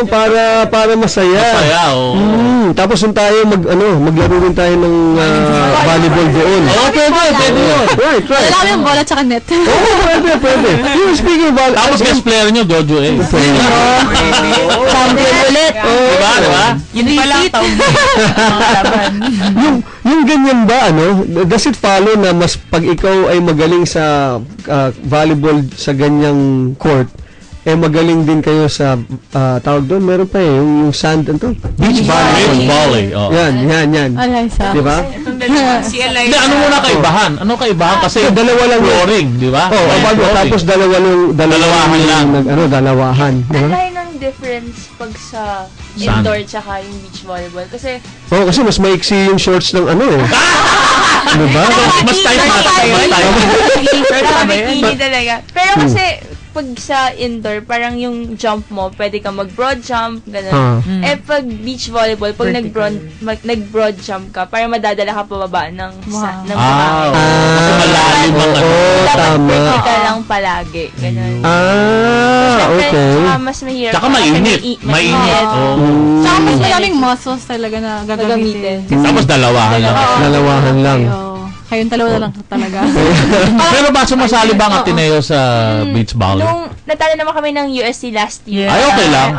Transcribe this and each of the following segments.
para masaya. Masaya, oo. Tapos tayo maglaro rin tayo ng volleyball doon. Pwede yun. Right. Wala kami yung bola tsaka net. Pwede. Speaking of volleyball. Tapos guest player nyo, Jojo A. Champion ulit. Diba? Yun pala ang taong Yung ganyan ba, does it follow na mas pag ikaw ay magaling sa volleyball sa ganyang court, magaling din kayo sa tawag doon, meron pa yung sand beach volley. Yan. Alaysa. Diba? Si Eliza. Hindi, ano muna kaibahan? Kasi dalawa lang flooring, di ba? Tapos dalawahan lang. Dalawahan. Ano ng difference pag sa indoor tsaka yung beach volleyball? Kasi mas maiksi yung shorts ng diba? Mas tight. bikini talaga. Pero kasi pag sa indoor, parang yung jump mo, pwede ka mag-broad jump, gano'n. Pag beach volleyball, pag nag-broad jump ka, parang madadala ka pababa ng Kasi malalim ang dapat vertical lang palagi, gano'n. Okay. Mas mahirap. Tsaka mainit. Tsaka mas maraming muscles talaga na gagamitin. Tapos dalawahan lang. Kayong dalawa na lang talaga. Pero ba sumasali ba ang Ateneo sa beach volley? Nung natalo naman kami ng USC last year. Ay, okay lang.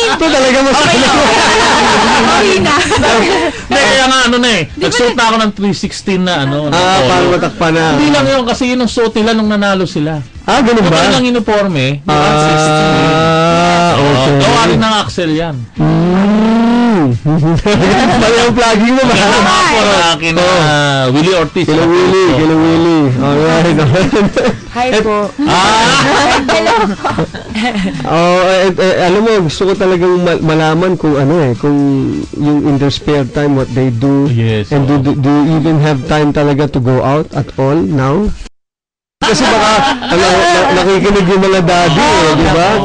Ito talaga masali. Kaya nga nagsuot na ako ng 316 na para matakpan na. Hindi lang yun kasi yun ang suot nila nung nanalo sila. Ganun ba? Ito lang uniforme. Okay. Gawa rin ng Axel yan. Mali ang plugging mo ba? Kina Willie Ortiz. Kila Willie. Alright. Hi po. Alam mo, gusto ko talagang malaman kung kung yung in their spare time, what they do. Yes. And do you even have time talaga to go out at all now? Kasi baka nakikinig yung mga daddy di ba?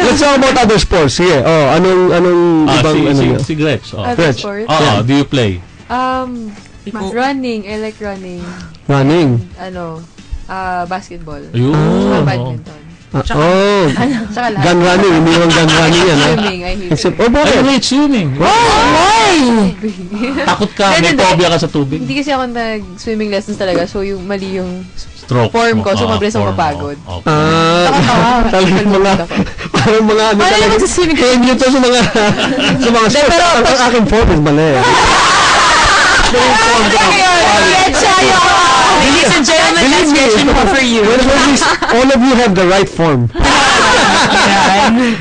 Let's talk about other sports. Sige. Anong ibang si Gretch. Gretch. Do you play? Running. I like running. Running. Basketball. Ayun. Badminton. Tsaka lahat. Gun running. Hindi yung gun running yan. Swimming. I hate Except, I hate swimming. Takot ka. May phobia ka sa tubig. Hindi kasi ako nag-swimming lessons talaga. So, yung mali yung stroke form ko. So, mabilis ako mapagod. Talagang mga parang mga talaga nagsiswimming kaya nyo to sa mga sports. Pero ang aking form is mali. Ladies and gentlemen, that's Gretchen for you. All of you have the right form.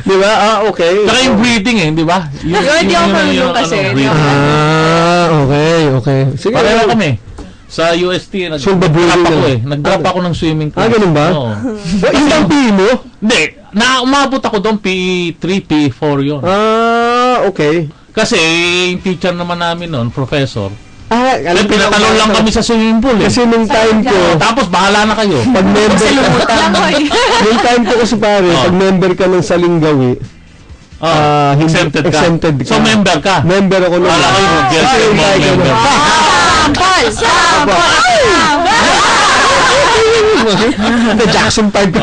Di ba? Okay. Saka yung breathing di ba? Hindi ako marunong kasi. Okay. Sige. Pareho kami. Sa UST, nag-drop ako ng swimming class. Ganun ba? Yung ang PE mo? Hindi. Umabot ako doon, PE3, PE4 yun. Okay. Kasi, yung teacher naman namin noon, professor, alam pinatalon lang kami sa swimming pool Kasi nung time ko, tapos bahala na kayo. Pag member nung time ko kasi pare, pag member ka ng Salingawi, exempted ka. So, member ka? Member ako nung member. The Jackson 5 ko.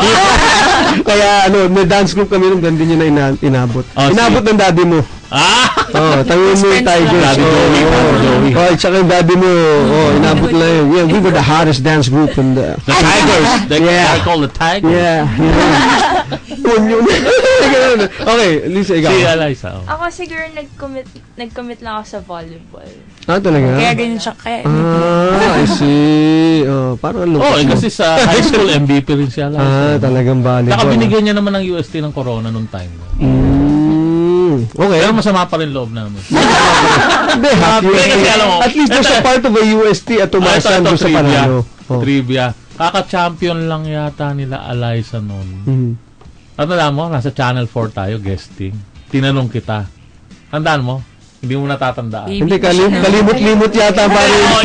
Kaya may dance group kami nung ganda nyo na inabot. Inabot ng daddy mo. Tangin mo yung Tigers. Tsaka yung daddy mo, inabot na yun. Yeah, we were the hottest dance group in the Tigers. They call the Tigers. Yeah. Okay, Lisa, ikaw. Si Eliza. Ako siguro nag-commit lang ako sa volleyball. Talaga? Kaya ganyan siya. I see. Parang lukas kasi sa high school MVP rin siya. Talagang volleyball. Saka binigyan niya naman ng UST ng corona nung time. Okay. Pero masama pa rin loob namin. Hindi, at least there's a part of a UST at tumasan doon sa panalo. Trivia. Kaka-champion lang yata nila Eliza noon. At alam mo, nasa Channel 4 tayo, guesting. Tinanong kita. Tandaan mo? Hindi mo natatandaan. Hindi, kalimot-limot yata.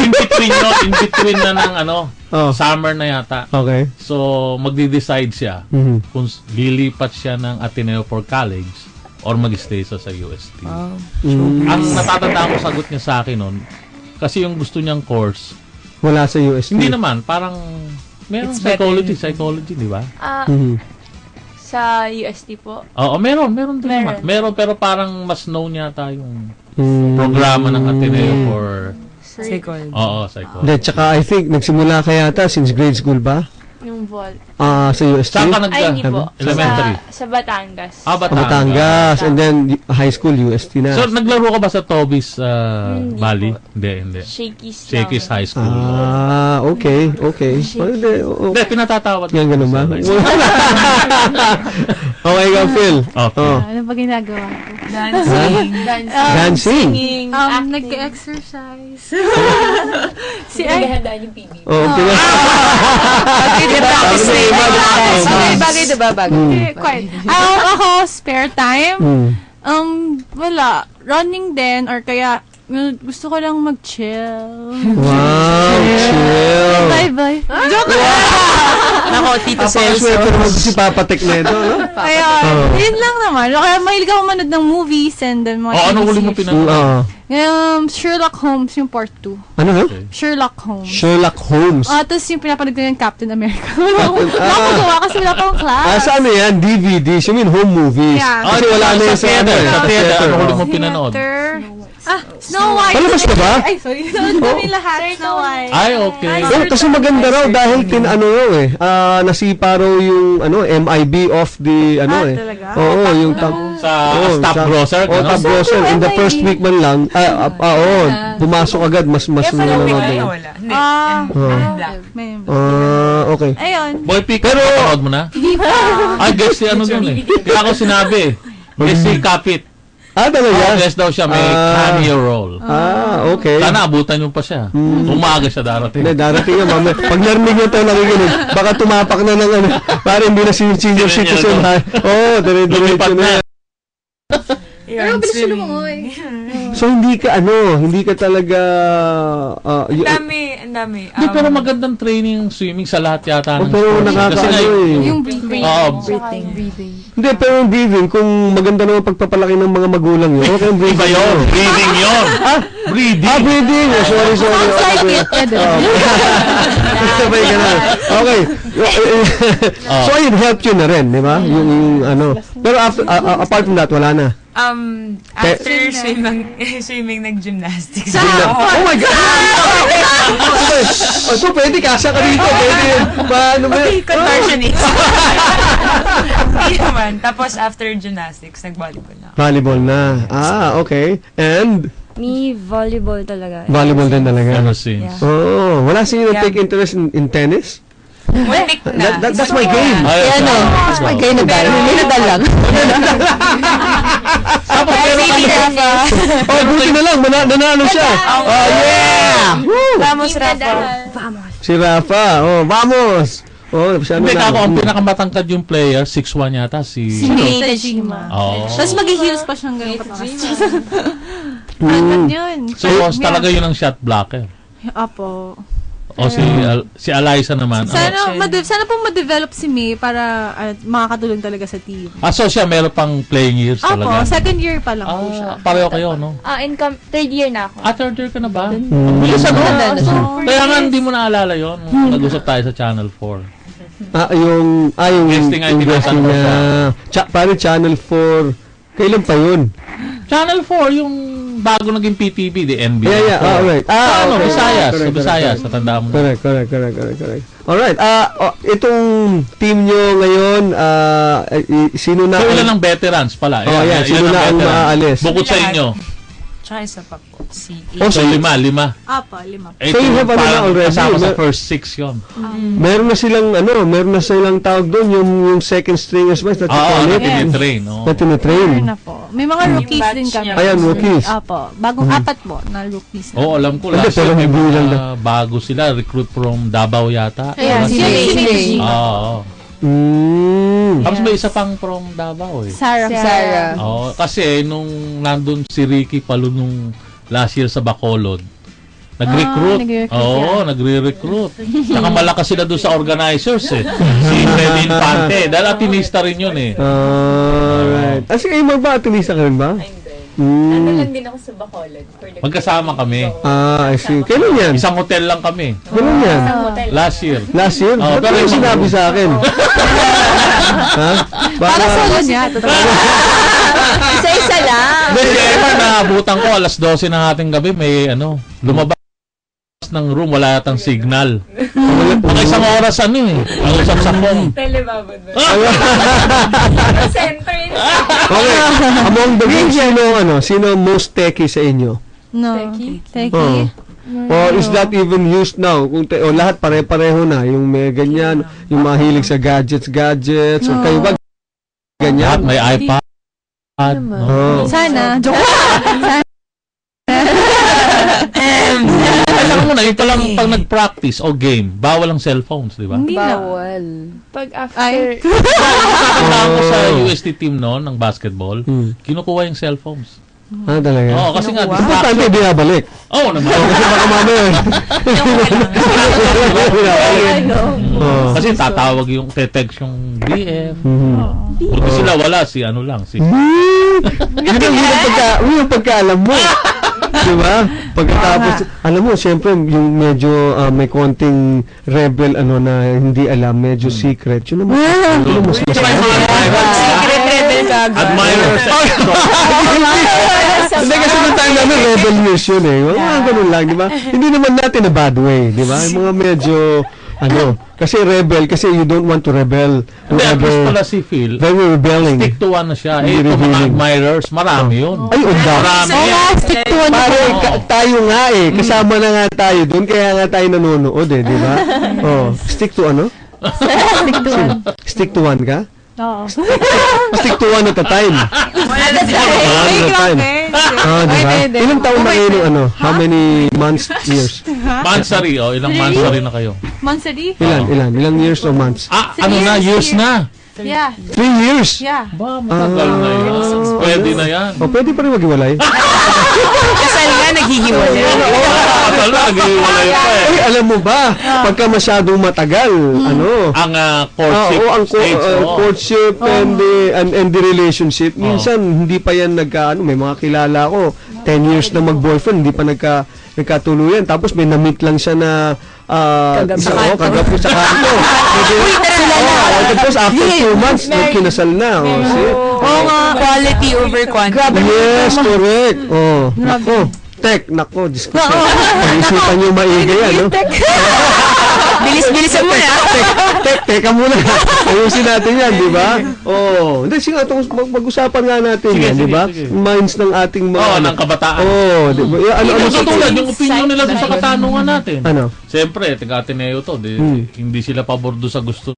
In between na ng summer na yata. Okay. So, magdi-decide siya kung lilipat siya ng Ateneo for college or mag-stay sa UST. Ang natatandaan ko sagot niya sa akin noon, kasi yung gusto niyang course, wala sa UST. hindi naman, parang Meron It's better. psychology, di ba? Sa UST po. Oo, meron din naman. Meron, pero parang mas known yata yung programa ng Ateneo for... Psychology. Oo, psychology. Then, tsaka I think, nagsimula ka yata since grade school ba? Yung vol. Sa UST? Saan ka Ay, hindi po. Elementary? Sa Batangas. Batangas. And then, high school, UST na. So, naglaro ka ba sa Tobis Valley? Hindi. Shakey's High School. Okay. Hindi, pinatatawad. Yan, ganun ba? Okay, ikaw, Phil. Okay. Ano ba ginagawa ko? Dancing. Singing. Nag-exercise. Si Naghahandaan yung PB. Bagay, diba? Bagay. Quite. Ako, spare time. Wala. Running din, or kaya, gusto ko lang mag-chill. Wow, chill. Bye-bye. Joke Nako, Tito Celso. Apakaswerte naman si Papa Tech Neto, no? Ayun. Yun lang naman. Kaya mahilig ako manood ng movies and then mga ano huli mo pinanood? Sherlock Holmes, yung part 2. Ano? Sherlock Holmes. Sherlock Holmes. Tapos yung pinapanood ko yung Captain America. Wala ko gawa kasi wala pa akong class. Sa ano yan? DVDs. You mean home movies? Yeah. Kasi wala na yun sa ano. Sa theater. Ano huli mo pinanood? Snow White. Palabas ka ba? Ay, sorry. Nood kami lahat. Snow White. Ay, okay. Kasi maganda raw dahil nasipa raw yung MIB of the talaga? Oo, yung top Top grosser? top grosser. In the first week man lang, pumasok agad, mas nanonood na. Wala. Hindi. Okay. Ayun. Boy Pick, pero napanood mo na? Ay, guess si ano dun eh. Kaya ako sinabi, guess si Kapit. Talaga? Guess daw siya, may cameo role. Okay. Sana abutan nyo pa siya. Umaga siya darating. Hindi, darating yan, mamaya. Pag narinig nyo ito, nakikinig, baka tumapak na ng para hindi na senior citizen. Dire-diretso na. Pero bilis siya lumangoy. So, hindi ka talaga... Ang dami. Hindi, pero magandang training swimming sa lahat yata. Pero Yung breathing. Hindi, pero yung breathing, kung maganda naman pagpapalaki ng mga magulang yun, okay yung breathing. Iba yun. Breathing yun. Breathing. Breathing. Sorry. Sounds like it. Sabay ka na. Okay. So, it helped you na rin, di ba? Yung Pero apart from that, wala na. After swimming, nag-gymnastics. Oh my God! So, pwede kasha ka dito. Pwede yun. Paano ba yun? Contortionist. Hindi naman. Tapos after gymnastics, nag-volleyball na. Volleyball na. Okay. And? Me, volleyball talaga. Volleyball din talaga. Ever since. Wala sa'yo take interest in tennis? Muntik na. That's my game. That's my game na dahil. May nadal lang. Buti na lang. Nanalo siya. Yeah! Vamos, Rafa. Si Rafa. Vamos! Hindi ka ako, ang pinakamatangkad yung player, 6'1 yata, si May Tajima. Tapos mag-heels pa siyang ganun patakas. Yun. So, talaga yun ang shot blocker. Apo. O si Eliza naman. Sana pong ma-develop si May para makakatulong talaga sa team. So siya meron pang playing years talaga. Second year pa lang po siya. Pareho kayo, no? Third year na ako. Third year ka na ba? Bilis ano? Kaya nga hindi mo naalala yun. Nag-usap tayo sa Channel 4. Yung guesting ay tinatanong niya. Paano Channel 4? Kailan pa yun? Channel 4, yung bago naging PTV, the NBA. Yeah. Alright. Visayas. Natandaan mo. Correct. Alright. Itong team nyo ngayon, sino na? So, ilan ang veterans pala? Sino na ang maaalis? Bukod sa inyo. Tsaka isa pa po. Si So, lima. Apo, 5. So, you have na already. Kasama sa first 6 yun. Meron na silang tawag doon, yung second stringers ba? Tinitrain. Tinitrain. na po. May mga rookies din kami. Ayan, rookies. Apo. Bagong 4 po na rookies. Alam ko. Last year, may mga bago sila. Recruit from Davao yata. Ayan, si May. Oo. Tapos may isa pang from Davao eh. Sarah. Kasi nung nandun si Ricky Palo nung last year sa Bacolod, nag-recruit. Nagre-recruit. Saka malakas sila doon sa organizers eh. Si Freddy Infante. Dahil atinista rin yun eh. Alright. Sige, kayo ba? Atinista ka rin ba? Ano lang din ako sa Bacolod. Magkasama kami. I see. Kailan yan? Isang hotel lang kami. Kailan yan? Last year. Last year? Oh, Ba't pero mo yung sinabi sa akin? Ha? Para solo niya. Isa-isa lang. Hindi, naabutan ko, alas 12 ng ating gabi, may lumabas ng room, wala yatang signal. Mga isang oras ang usap sa phone. Telebabad ba? Center yun. Okay. Among the group, sino most techie sa inyo? No. Oh. Or is that even used now? O lahat pare-pareho na. Yung may ganyan, yung mahilig sa gadgets. O kayo ba ganyan? Lahat may iPad. Oh. Sana. Joke. Alam mo na, yung palang pag nag-practice o game, bawal ang cellphones, di ba? Hindi na. Bawal. Pag after... Nakakita ko sa UST team noon, ng basketball, kinukuha yung cellphones. Talaga? Oo, kasi nga, Importante, binabalik. Oo, naman. Kasi baka mamaya. Kasi tatawag yung text yung BF. Buti sila wala, si Yun yung pagkaalam mo. Diba? Pagkatapos, alam mo, siyempre, yung medyo may konting rebel, na hindi alam, medyo secret. Yun naman. Secret rebel ka. Admirers. Hindi kasi nung time namin, rebel news yun eh. Mga ganun lang, di ba? Hindi naman natin na bad way, di ba? Yung mga medyo, kasi rebel, kasi you don't want to rebel. Hindi, at least pala si Phil, Very rebelling. stick to one na siya. Ito mga admirers, marami yun. Ay, unda. Marami Oo yan. nga, stick to one. Pare, tayo nga eh. Kasama na nga tayo doon, kaya nga tayo nanonood eh, di ba? Stick to ano? Stick to one. Stick to one ka? Oo. Stick to one at a time. Wala na siya. One at a time. Diba? Ilang taon na kayo nung How many months, years? Mansari, ilang mansari na kayo? Mansari? Ilang years or months? Years na? Yeah. 3 years? Yeah. Ba, matagal na yan. Pwede na yan. Pwede pa rin maghiwalay. Kasal nga, naghihiwalay. Matagal na, nag-iwalay pa eh. Ay, alam mo ba, pagka masyadong matagal, Ang courtship ang stage. courtship and the relationship, minsan hindi pa yan may mga kilala ko, 10 years na mag-boyfriend, hindi pa nagkatuluyan. Tapos may na-meet lang siya na kagabi sa kanto. Tapos after 2 months, kinasal na. Oo nga, quality over quantity. Yes, correct. Nako, Diyos ko. Pag-isipan niyo maigi yan, Bilis-bilisan mo na. Teka muna. Ayusin natin yan, di ba? Hindi, sige, mag-usapan nga natin yan, di ba? Minds ng ating mga... ng kabataan. Di ba? Katulad, yung opinion nila sa katanungan natin. Ano? Siyempre, taga-Ateneo to, hindi sila pabor doon sa gusto